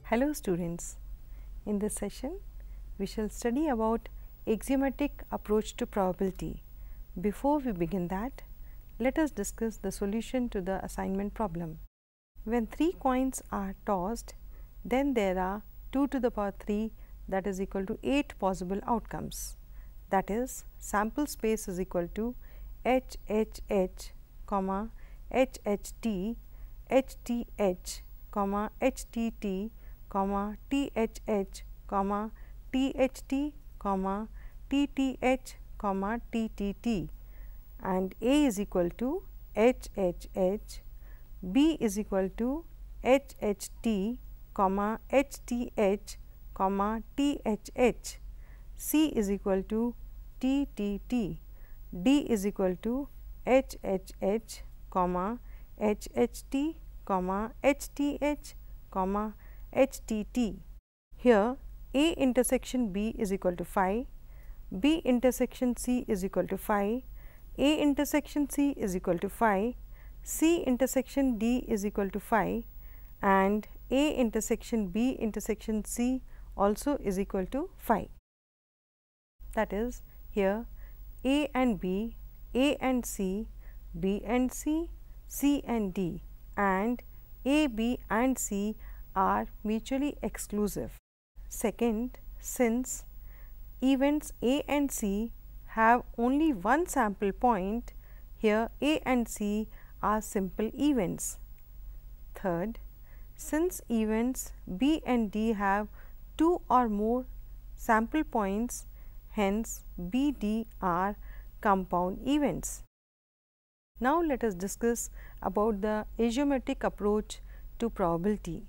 Hello students, in this session we shall study about axiomatic approach to probability. Before we begin that, let us discuss the solution to the assignment problem. When 3 coins are tossed, then there are 2 to the power 3, that is equal to 8 possible outcomes. That is, sample space is equal to H, comma HHT, HTH, comma HTT, comma THH, comma THT, comma TTH, comma TTT, and A is equal to HHH, B is equal to HHT, comma HTH, comma THH, C is equal to TTT, D is equal to HHH, comma HHT, comma HTH, comma HTT. Here A intersection B is equal to phi, B intersection C is equal to phi, A intersection C is equal to phi, C intersection D is equal to phi, and A intersection B intersection C also is equal to phi. That is, here A and B, A and C, B and C, C and D, and A, B and C are mutually exclusive. Second, since events A and C have only one sample point, here A and C are simple events. Third, since events B and D have 2 or more sample points, hence B, D are compound events. Now, let us discuss about the axiomatic approach to probability.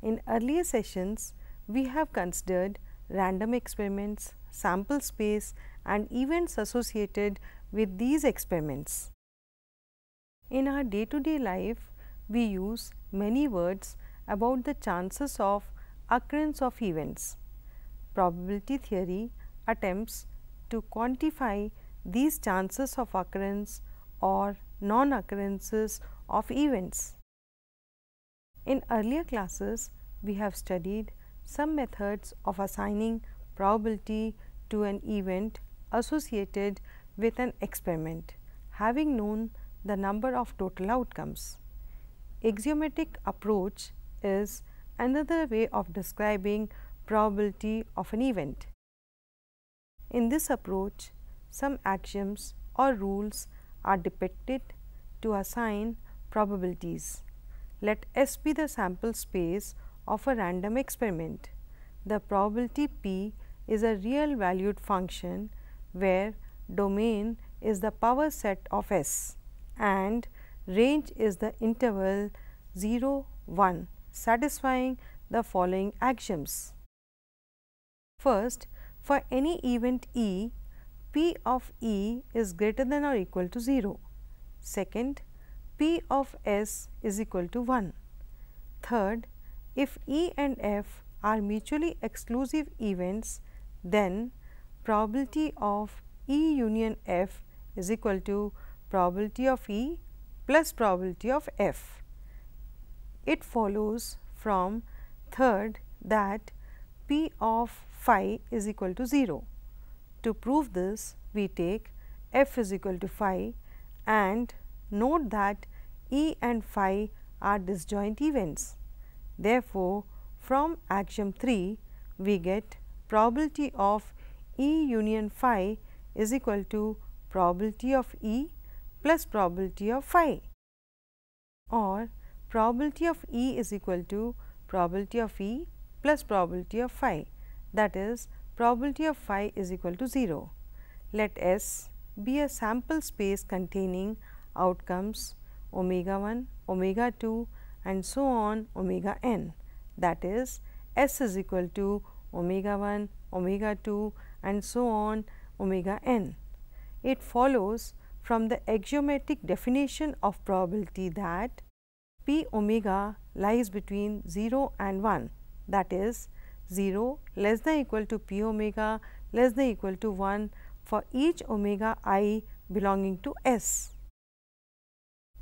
In earlier sessions, we have considered random experiments, sample space and events associated with these experiments. In our day-to-day life, we use many words about the chances of occurrence of events. Probability theory attempts to quantify these chances of occurrence or non-occurrences of events. In earlier classes, we have studied some methods of assigning probability to an event associated with an experiment, having known the number of total outcomes. Axiomatic approach is another way of describing probability of an event. In this approach, some axioms or rules are depicted to assign probabilities. Let S be the sample space of a random experiment. The probability P is a real valued function where domain is the power set of S and range is the interval 0, 1, satisfying the following axioms. First, for any event E, P of E is greater than or equal to 0. Second, P of S is equal to 1. Third, if E and F are mutually exclusive events, then probability of E union F is equal to probability of E plus probability of F. It follows from third that P of phi is equal to 0. To prove this, we take F is equal to phi and note that E and phi are disjoint events. Therefore, from axiom 3, we get probability of E union phi is equal to probability of E plus probability of phi, or probability of E is equal to probability of E plus probability of phi, that is, probability of phi is equal to 0. Let S be a sample space containing outcomes omega 1, omega 2 and so on omega n, that is, S is equal to omega 1, omega 2 and so on omega n. It follows from the axiomatic definition of probability that P omega lies between 0 and 1, that is, 0 less than equal to P omega less than equal to 1 for each omega I belonging to S.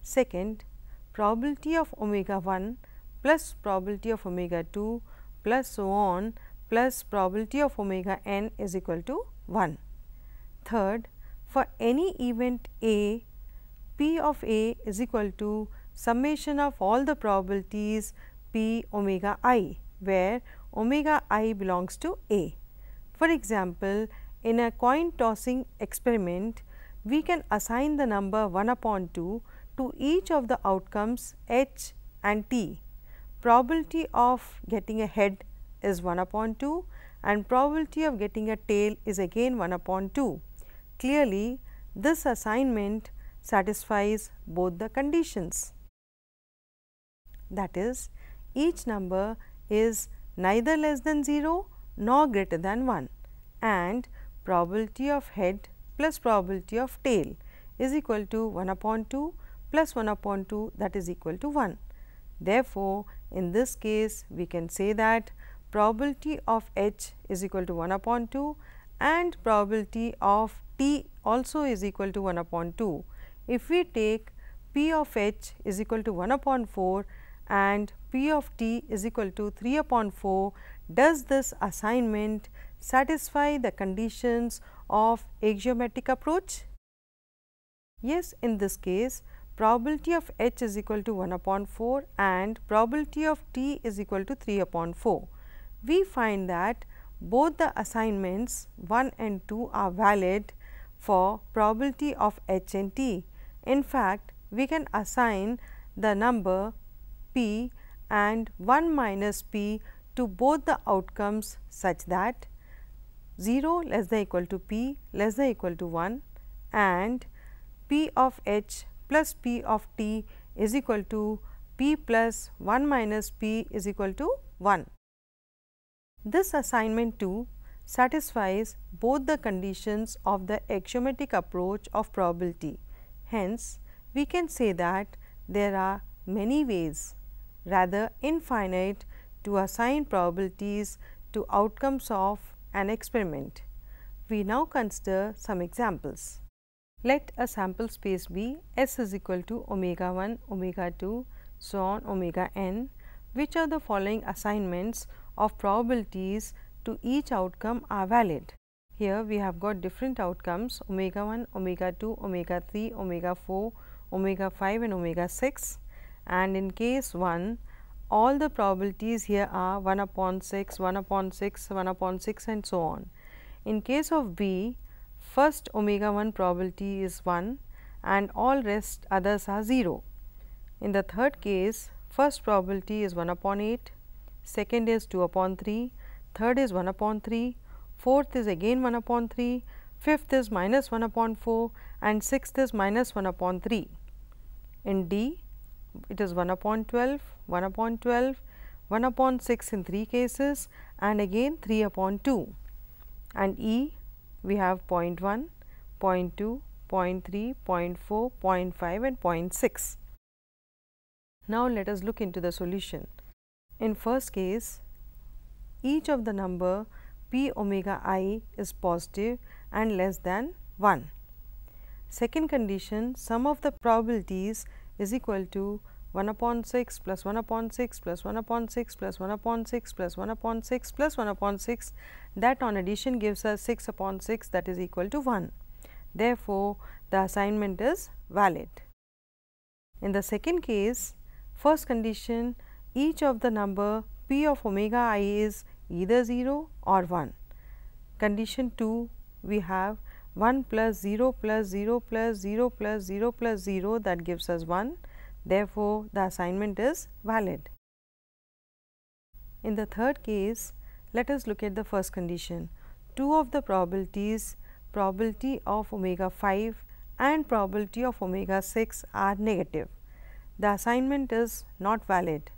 Second, probability of omega 1 plus probability of omega 2 plus so on plus probability of omega n is equal to 1. Third, for any event A, P of A is equal to summation of all the probabilities P omega I, where omega I belongs to A. For example, in a coin tossing experiment, we can assign the number 1 upon 2 to each of the outcomes H and T. Probability of getting a head is 1 upon 2 and probability of getting a tail is again 1 upon 2. Clearly, this assignment satisfies both the conditions. That is, each number is neither less than 0 nor greater than 1 and probability of head plus probability of tail is equal to 1 upon 2 plus 1 upon 2, that is equal to 1. Therefore, in this case we can say that probability of H is equal to 1 upon 2 and probability of T also is equal to 1 upon 2. If we take P of H is equal to 1 upon 4 and P of T is equal to 3 upon 4, does this assignment satisfy the conditions of axiomatic approach? Yes, in this case probability of H is equal to 1 upon 4 and probability of T is equal to 3 upon 4. We find that both the assignments 1 and 2 are valid for probability of H and T. In fact, we can assign the number P and 1 minus P to both the outcomes such that 0 less than equal to P less than equal to 1 and P of H plus P of T is equal to P plus 1 minus P is equal to 1. This assignment too satisfies both the conditions of the axiomatic approach of probability. Hence, we can say that there are many ways, rather infinite, to assign probabilities to outcomes of an experiment. We now consider some examples. Let a sample space be S is equal to omega 1, omega 2, so on omega n. Which of the following assignments of probabilities to each outcome are valid? Here we have got different outcomes omega 1, omega 2, omega 3, omega 4, omega 5 and omega 6, and in case 1 all the probabilities here are 1 upon 6, 1 upon 6, 1 upon 6 and so on. In case of B, first omega 1 probability is 1 and all rest others are 0. In the third case, first probability is 1 upon 8, second is 2 upon 3, third is 1 upon 3, fourth is again 1 upon 3, fifth is minus 1 upon 4 and sixth is minus 1 upon 3. In D, it is 1 upon 12, 1 upon 12, 1 upon 6 in 3 cases and again 3 upon 2. And E, we have 0.1, 0.2, 0.3, 0.4, 0.5 and 0.6. Now, let us look into the solution. In first case, each of the number P omega I is positive and less than 1. Second condition, sum of the probabilities is equal to 1 upon 6 plus 1 upon 6 plus 1 upon 6 plus 1 upon 6 plus 1 upon 6 plus 1 upon 6, that on addition gives us 6 upon 6, that is equal to 1. Therefore, the assignment is valid. In the second case, first condition, each of the number P of omega I is either 0 or 1. Condition 2, we have 1 plus 0 plus 0 plus 0 plus 0 plus 0, that gives us 1. Therefore, the assignment is valid. In the third case, let us look at the first condition. Two of the probabilities, probability of omega 5 and probability of omega 6 are negative. The assignment is not valid,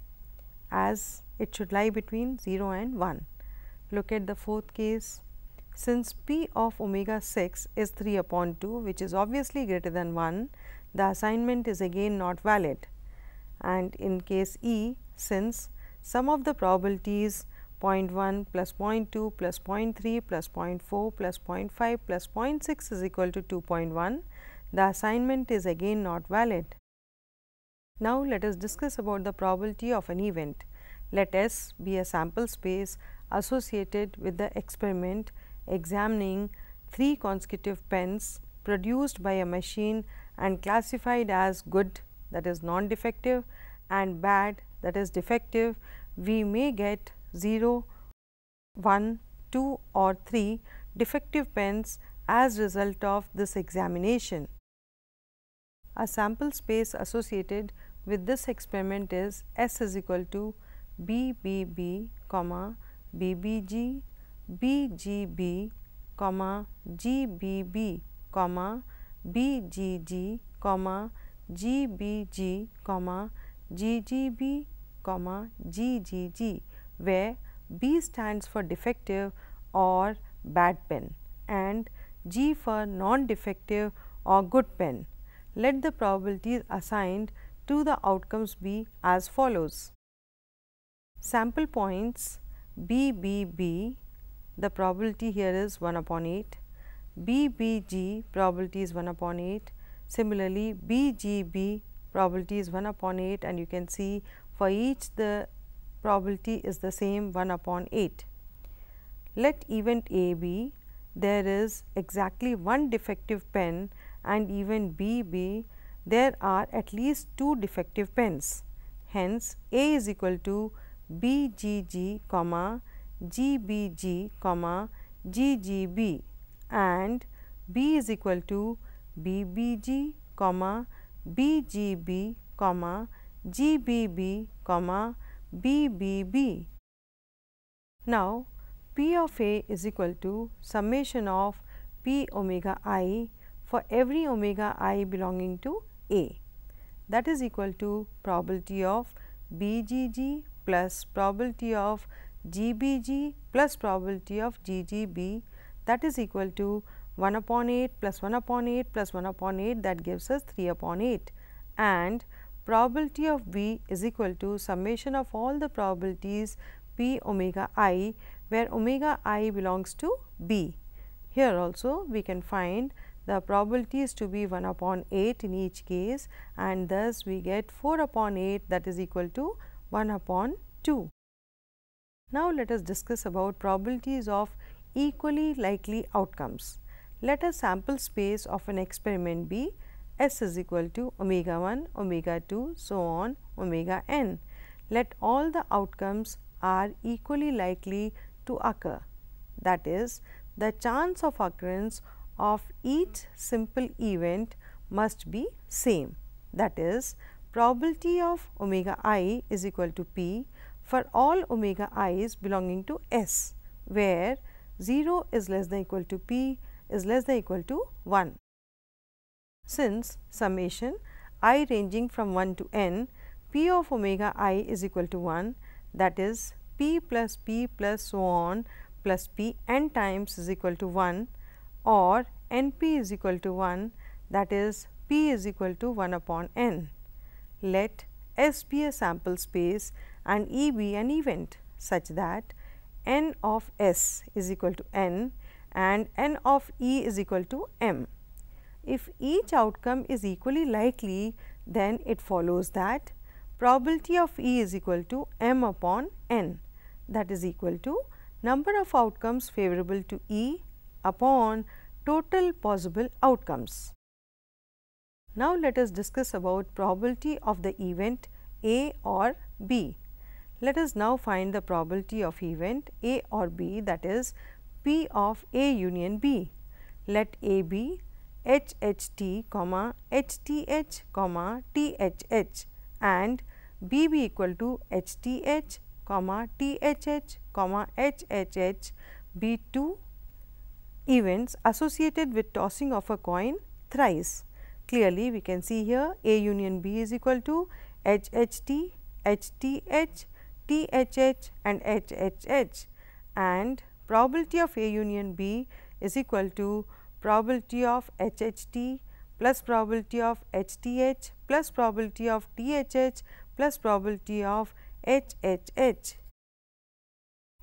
as it should lie between 0 and 1. Look at the fourth case. Since P of omega 6 is 3 upon 2, which is obviously greater than 1, the assignment is again not valid. And in case E, since sum of the probabilities 0.1 plus 0.2 plus 0.3 plus 0.4 plus 0.5 plus 0.6 is equal to 2.1, the assignment is again not valid. Now, let us discuss about the probability of an event. Let S be a sample space associated with the experiment examining 3 consecutive pens produced by a machine and classified as good, that is non-defective, and bad, that is defective. We may get 0, 1, 2 or 3 defective pens as result of this examination. A sample space associated with this experiment is S is equal to BBB, BBG, BGB, GBB, BGG, GBG, GGB, GGG, where B stands for defective or bad pen and G for non-defective or good pen. Let the probabilities assigned to the outcomes be as follows. Sample points BBB, the probability here is 1 upon 8, BBG probability is 1 upon 8, similarly BGB probability is 1 upon 8, and you can see for each the probability is the same 1 upon 8. Let event A be there is exactly one defective pen and event B be there are at least 2 defective pens. Hence, A is equal to BGG, GBG, GGB and B is equal to BBG, BGB, GBB, BBB. Now, P of A is equal to summation of P omega I for every omega I belonging to A, that is equal to probability of BGG plus probability of GBG plus probability of GGB, that is equal to 1 upon 8 plus 1 upon 8 plus 1 upon 8, that gives us 3 upon 8, and probability of B is equal to summation of all the probabilities P omega I, where omega I belongs to B. Here also we can find the probabilities to be 1 upon 8 in each case, and thus we get 4 upon 8, that is equal to 1 upon 2. Now, let us discuss about probabilities of equally likely outcomes. Let a sample space of an experiment be S is equal to omega 1, omega 2, so on omega n. Let all the outcomes are equally likely to occur, that is, the chance of occurrence of each simple event must be same, that is, probability of omega I is equal to P for all omega i's belonging to S, where 0 is less than equal to P is less than equal to 1. Since summation I ranging from 1 to n, P of omega I is equal to 1, that is P plus so on plus P n times is equal to 1, or NP is equal to 1, that is P is equal to 1 upon n. Let S be a sample space and E be an event such that n of S is equal to n and n of E is equal to m. If each outcome is equally likely, then it follows that probability of E is equal to m upon n, that is equal to number of outcomes favorable to E upon total possible outcomes. Now, let us discuss about probability of the event A or B. Let us now find the probability of event A or B, that is P of A union B. Let A be HHT, HTH, THH and B be equal to HTH, THH, HHH be 2 events associated with tossing of a coin thrice. Clearly, we can see here A union B is equal to HHT, HTH, THH and HHH, and probability of A union B is equal to probability of HHT plus probability of HTH plus probability of THH plus probability of HHH.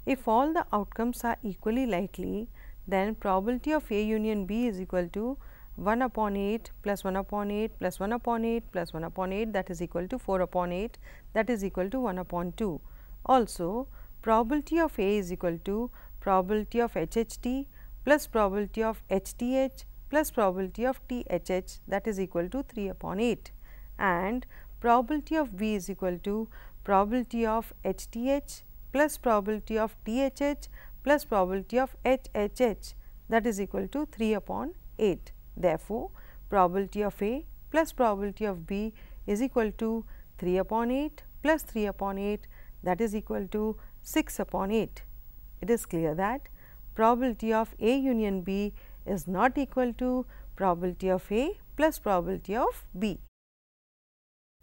If all the outcomes are equally likely, then probability of A union B is equal to 1 upon 8 plus 1 upon 8 plus 1 upon 8 plus 1 upon 8, that is equal to 4 upon 8, that is equal to 1 upon 2, Also, probability of A is equal to probability of HHT plus probability of HTH plus probability of THH, that is equal to 3 upon 8, and probability of B is equal to probability of HTH plus probability of THH plus probability of HHH, that is equal to 3 upon 8. Therefore, probability of A plus probability of B is equal to 3 upon 8 plus 3 upon 8, that is equal to 6 upon 8. It is clear that probability of A union B is not equal to probability of A plus probability of B.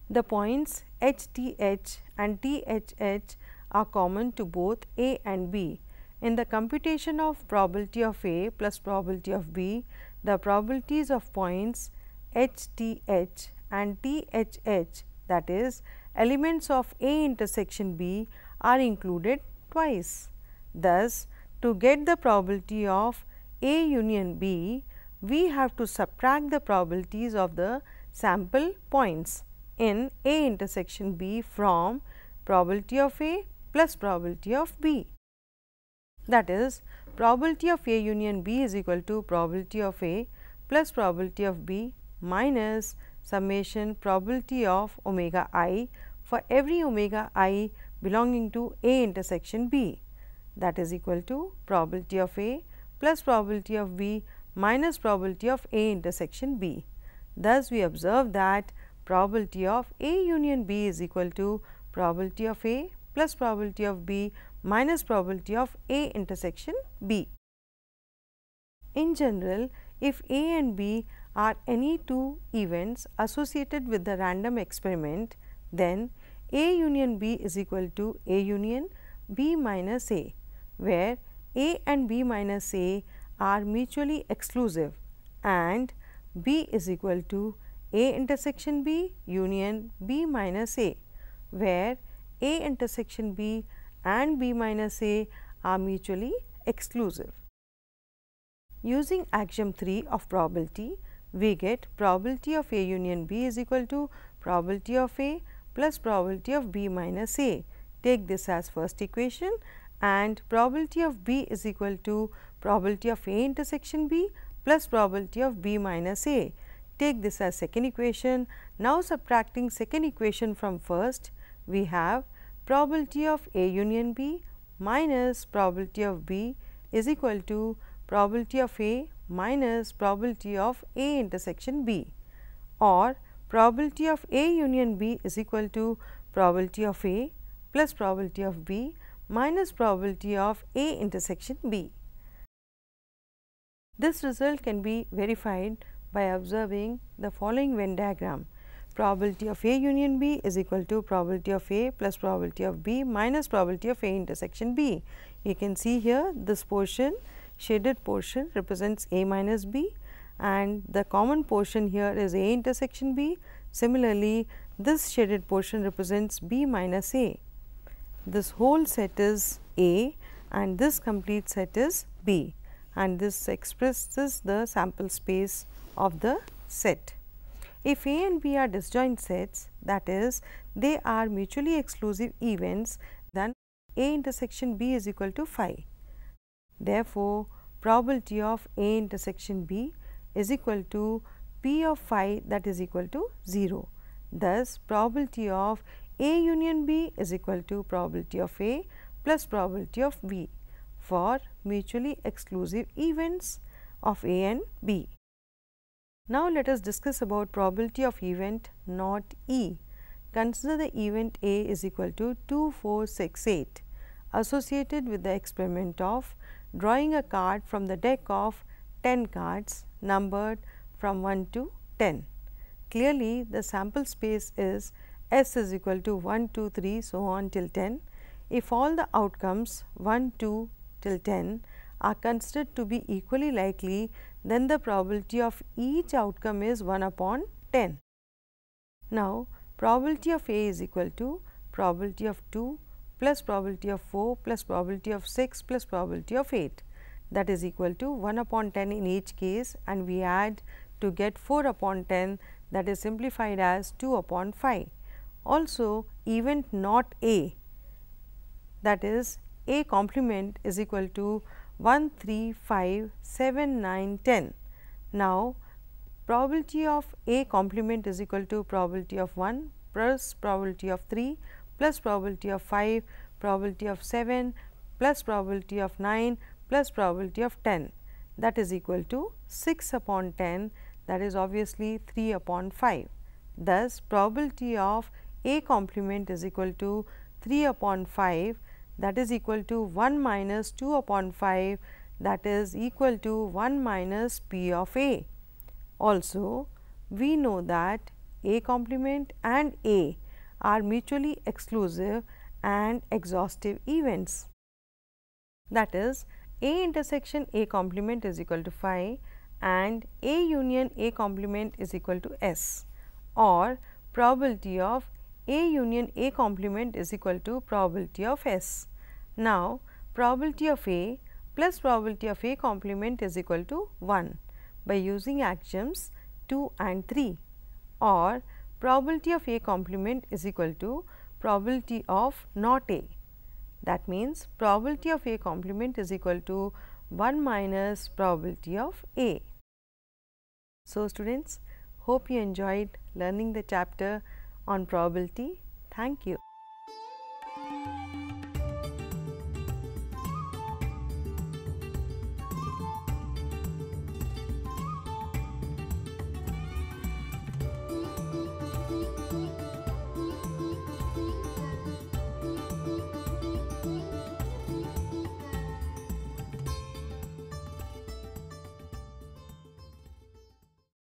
The points HTH and THH are common to both A and B. In the computation of probability of A plus probability of B, the probabilities of points HTH and THH, that is elements of A intersection B, are included twice. Thus, to get the probability of A union B, we have to subtract the probabilities of the sample points in A intersection B from probability of A plus probability of B. That is, probability of A union B is equal to probability of A plus probability of B minus summation probability of omega I for every omega I belonging to A intersection B, that is equal to probability of A plus probability of B minus probability of A intersection B. Thus, we observe that probability of A union B is equal to probability of A plus probability of B minus probability of A intersection B. In general, if A and B are any two events associated with the random experiment, then A union B is equal to A union B minus A, where A and B minus A are mutually exclusive, and B is equal to A intersection B union B minus A, where A intersection B and B minus A are mutually exclusive. Using axiom 3 of probability, we get probability of A union B is equal to probability of A plus probability of B minus A. Take this as first equation, and probability of B is equal to probability of A intersection B plus probability of B minus A. Take this as second equation. Now, subtracting second equation from first, we have probability of A union B minus probability of B is equal to probability of A minus probability of A intersection B, or probability of A union B is equal to probability of A plus probability of B minus probability of A intersection B. This result can be verified by observing the following Venn diagram. Probability of A union B is equal to probability of A plus probability of B minus probability of A intersection B. You can see here this portion, shaded portion, represents A minus B, and the common portion here is A intersection B. Similarly, this shaded portion represents B minus A. This whole set is A and this complete set is B, and this expresses the sample space of the set. If A and B are disjoint sets, that is, they are mutually exclusive events, then A intersection B is equal to phi. Therefore, probability of A intersection B is equal to P of phi, that is equal to 0. Thus, probability of A union B is equal to probability of A plus probability of B for mutually exclusive events of A and B. Now, let us discuss about probability of event not E. Consider the event A is equal to 2, 4, 6, 8 associated with the experiment of drawing a card from the deck of 10 cards numbered from 1 to 10. Clearly, the sample space is S is equal to 1, 2, 3, so on till 10. If all the outcomes 1, 2 till 10 are considered to be equally likely, then the probability of each outcome is 1 upon 10. Now, probability of A is equal to probability of 2 plus probability of 4 plus probability of 6 plus probability of 8, that is equal to 1 upon 10 in each case, and we add to get 4 upon 10, that is simplified as 2 upon 5. Also, event not A that is A complement is equal to 1, 3, 5, 7, 9, 10. Now, probability of A complement is equal to probability of 1 plus probability of 3 plus probability of 5, probability of 7 plus probability of 9 plus probability of 10, that is equal to 6 upon 10, that is obviously 3 upon 5. Thus, probability of A complement is equal to 3 upon 5, that is equal to 1 minus 2 upon 5, that is equal to 1 minus P of A. Also, we know that A complement and A are mutually exclusive and exhaustive events. That is, A intersection A complement is equal to phi and A union A complement is equal to S, or probability of A union A complement is equal to probability of S. Now, probability of A plus probability of A complement is equal to 1 by using axioms 2 and 3, or probability of A complement is equal to probability of not A. That means, probability of A complement is equal to 1 minus probability of A. So, students, hope you enjoyed learning the chapter on probability. Thank you.